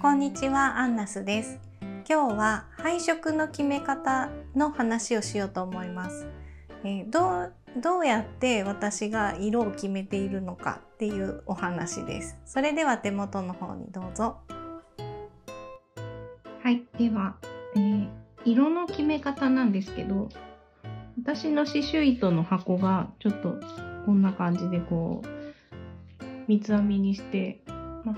こんにちは、アンナスです。今日は配色の決め方の話をしようと思います。どうやって私が色を決めているのかっていうお話です。それでは手元の方にどうぞ。はい、では、色の決め方なんですけど、私の刺繍糸の箱がちょっとこんな感じで三つ編みにして、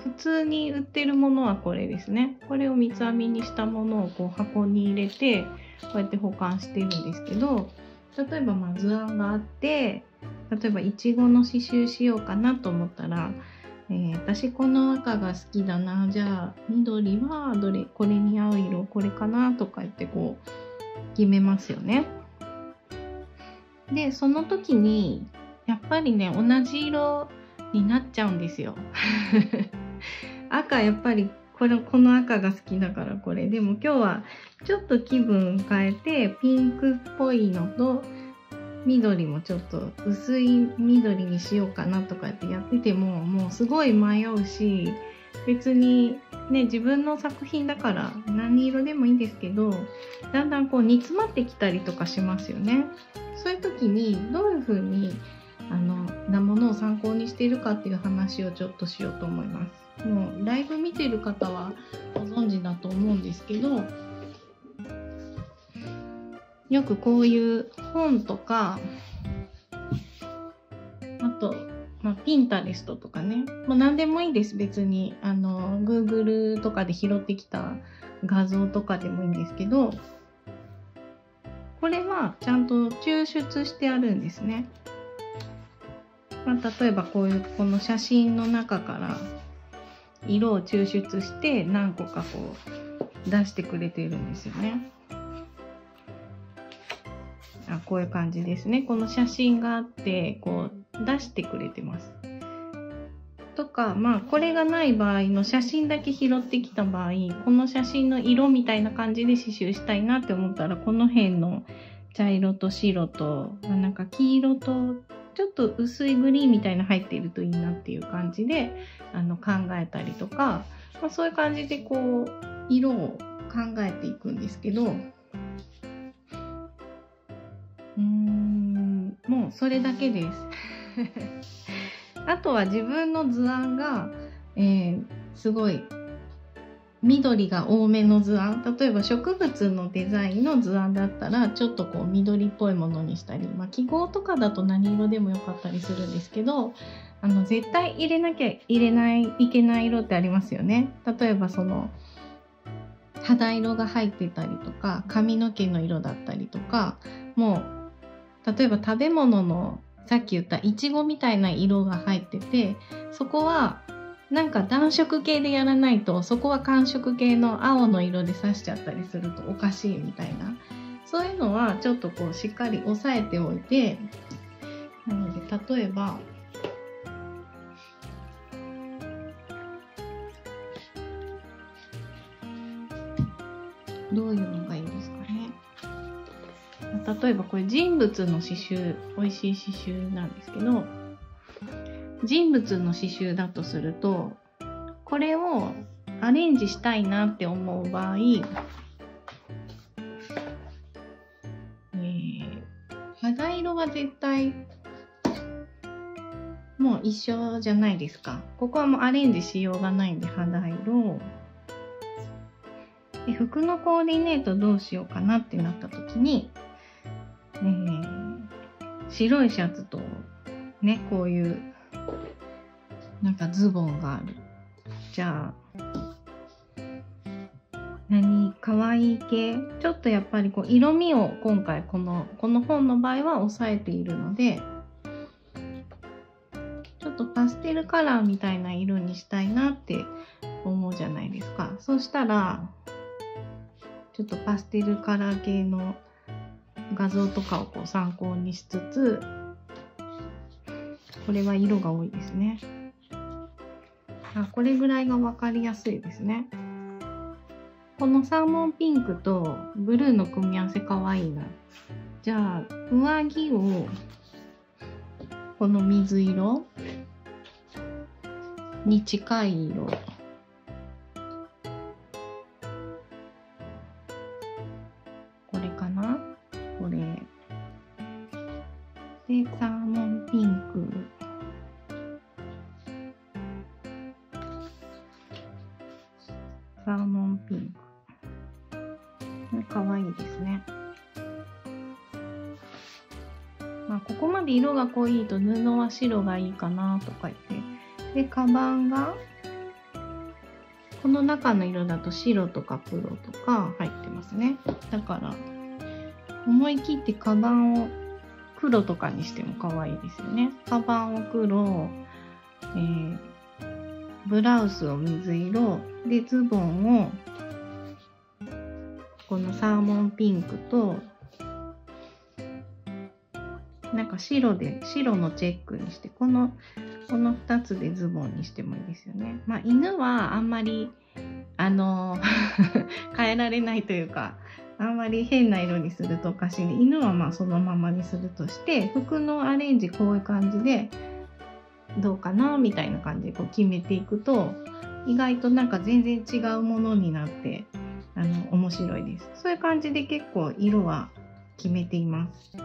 普通に売ってるものはこれですね。これを三つ編みにしたものを箱に入れてこうやって保管してるんですけど、例えば図案があって、例えばいちごの刺繍しようかなと思ったら、私この赤が好きだな、じゃあ緑はこれに合う色これかなとか言って決めますよね。でその時にやっぱりね、同じ色になっちゃうんですよ。赤、やっぱりこの赤が好きだからこれ。でも今日はちょっと気分変えてピンクっぽいのと緑もちょっと薄い緑にしようかなとかってやってても、もうすごい迷うし、別にね、自分の作品だから何色でもいいんですけど、だんだん煮詰まってきたりとかしますよね。そういう時にどういう風になものを参考にしているかっていう話をちょっとしようと思います。もうライブ見てる方はご存知だと思うんですけど、よくこういう本とか、あと、ピンタレストとかね、何でもいいです。別にGoogle とかで拾ってきた画像とかでもいいんですけど、これはちゃんと抽出してあるんですね。例えばこの写真の中から色を抽出して何個か出してくれているんですよね。こういう感じですね。この写真があって出してくれてます。とか、これがない場合の写真だけ拾ってきた場合、この写真の色みたいな感じで刺繍したいなって思ったら、この辺の茶色と白となんか黄色とちょっと薄いグリーンみたいな入っているといいなっていう感じで考えたりとか、そういう感じで色を考えていくんですけど、もうそれだけです。あとは自分の図案が、すごい緑が多めの図案、例えば植物のデザインの図案だったらちょっと緑っぽいものにしたり、記号とかだと何色でもよかったりするんですけど、絶対入れなきゃいけない色ってありますよね。例えば肌色が入ってたりとか、髪の毛の色だったりとか、もう例えば食べ物のさっき言ったいちごみたいな色が入ってて、そこはなんか暖色系でやらないと、そこは寒色系の青の色で刺しちゃったりするとおかしいみたいな、そういうのはちょっとしっかり押さえておいて、なので例えばどういうのがいいですかね。例えばこれ人物の刺繍、美味しい刺繍なんですけど、人物の刺繍だとすると、これをアレンジしたいなって思う場合、肌色は絶対もう一緒じゃないですか。ここはもうアレンジしようがないんで、肌色で、服のコーディネートどうしようかなってなった時に、白いシャツとね、こういうなんかズボンがある。じゃあ可愛い系、ちょっとやっぱり色味を今回この本の場合は抑えているので、ちょっとパステルカラーみたいな色にしたいなって思うじゃないですか。そうしたらちょっとパステルカラー系の画像とかを参考にしつつ、これは色が多いですね。これぐらいが分かりやすいですね。このサーモンピンクとブルーの組み合わせかわいいな。じゃあ上着をこの水色に近い色かな、これでサーモンピンク、サーモンピンク、かわいいですね。まあここまで色が濃いと布は白がいいかなとか言って、でカバンがこの中の色だと白とか黒とか入ってますね。だから思い切ってカバンを黒とかにしても可愛いですよね。カバンを黒、ブラウスを水色で、ズボンをこのサーモンピンクとなんか白で白のチェックにして、この2つでズボンにしてもいいですよね。まあ犬はあんまり変えられないというか、あんまり変な色にするとおかしいんで、犬はまあそのままにするとして、服のアレンジこういう感じでどうかなみたいな感じでこう決めていくと、意外となんか全然違うものになって面白いです。そういう感じで結構色は決めています。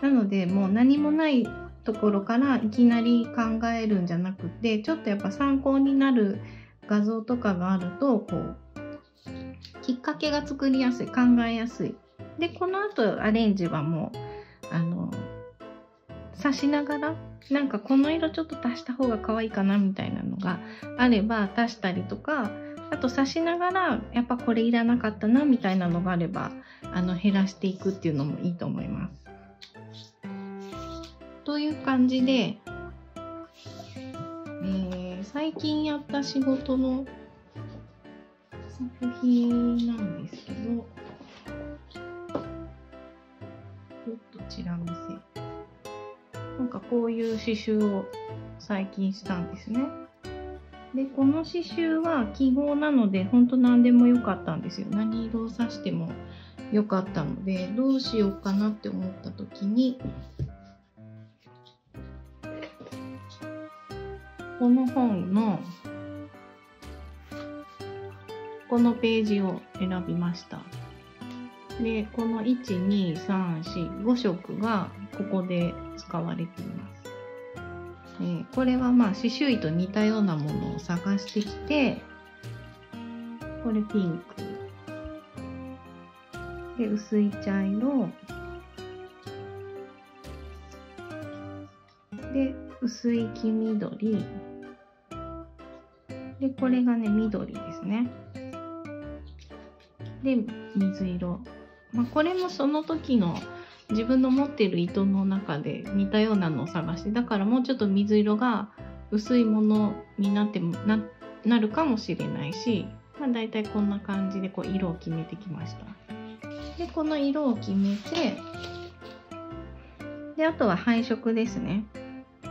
なのでもう何もないところからいきなり考えるんじゃなくて、ちょっとやっぱ参考になる画像とかがあるとこうきっかけが作りやすい、考えやすい。でこの後アレンジはもう刺しながら、なんかこの色ちょっと足した方が可愛いかなみたいなのがあれば足したりとか、あと刺しながらやっぱこれいらなかったなみたいなのがあれば減らしていくっていうのもいいと思います。という感じで、最近やった仕事の作品なんですけど、ちょっとチラ見せ。なんかこういう刺繍を最近したんですね。で、この刺繍は記号なので、ほんと何でもよかったんですよ。何色を刺してもよかったので、どうしようかなって思った時に、この本のこのページを選びました。で、この1、2、3、4、5色がここで使われています。これはまあ刺繍糸と似たようなものを探してきて、これピンクで薄い茶色で薄い黄緑で、これがね緑ですね。で水色、まあ、これもその時の自分の持っている糸の中で似たようなのを探して、だからもうちょっと水色が薄いものになるかもしれないし、まあ、だいたいこんな感じでこう色を決めてきました。でこの色を決めて、であとは配色ですね。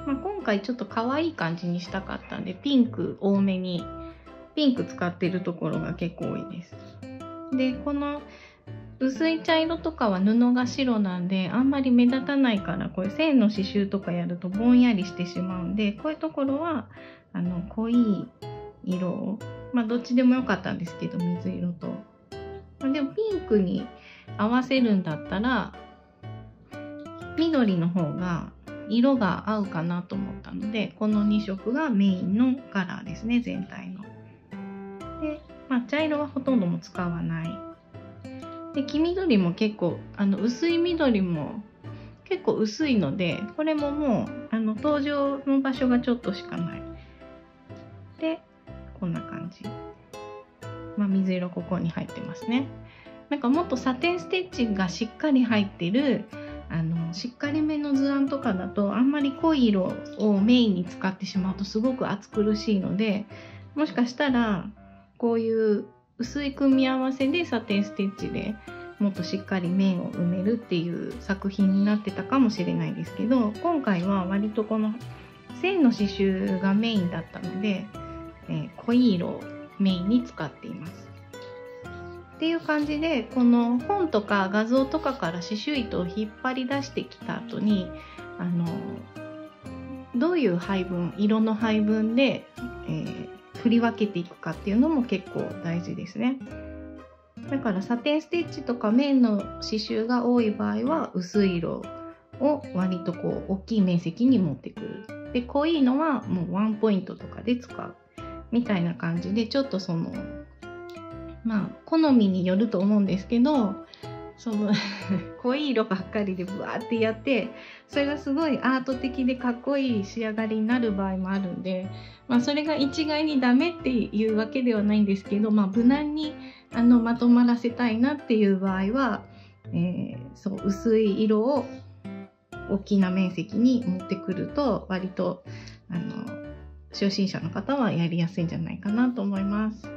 まあ、今回ちょっと可愛い感じにしたかったんで、ピンク多めに、ピンク使ってるところが結構多いです。でこの薄い茶色とかは布が白なんであんまり目立たないから、これ線の刺繍とかやるとぼんやりしてしまうんで、こういうところは濃い色を、まあどっちでもよかったんですけど、水色と、でもピンクに合わせるんだったら緑の方が色が合うかなと思ったので、この2色がメインのカラーですね、全体の。で、まあ、茶色はほとんども使わない。で黄緑も結構薄い緑も結構薄いので、これももう登場の場所がちょっとしかない。でこんな感じ、まあ、水色ここに入ってますね。なんかもっとサテンステッチがしっかり入ってるしっかりめの図案とかだと、あんまり濃い色をメインに使ってしまうとすごく暑苦しいので、もしかしたらこういう薄い組み合わせでサテンステッチでもっとしっかり面を埋めるっていう作品になってたかもしれないですけど、今回は割とこの線の刺繍がメインだったので、濃い色をメインに使っています。っていう感じで、この本とか画像とかから刺繍糸を引っ張り出してきた後にどういう配分、色の配分で、振り分けていくかっていうのも結構大事ですね。だからサテンステッチとか綿の刺繍が多い場合は薄い色を割とこう大きい面積に持ってくる。で、濃いのはもうワンポイントとかで使うみたいな感じで、ちょっとその好みによると思うんですけど、その濃い色ばっかりでブワーってやって、それがすごいアート的でかっこいい仕上がりになる場合もあるんで、それが一概にダメっていうわけではないんですけど、無難にまとまらせたいなっていう場合は、そう薄い色を大きな面積に持ってくると割と初心者の方はやりやすいんじゃないかなと思います。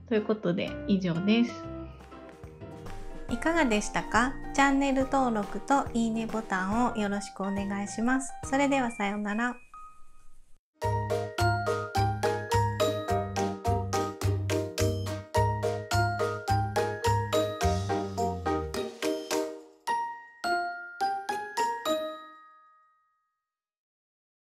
ということで以上です。いかがでしたか？チャンネル登録といいねボタンをよろしくお願いします。それではさようなら。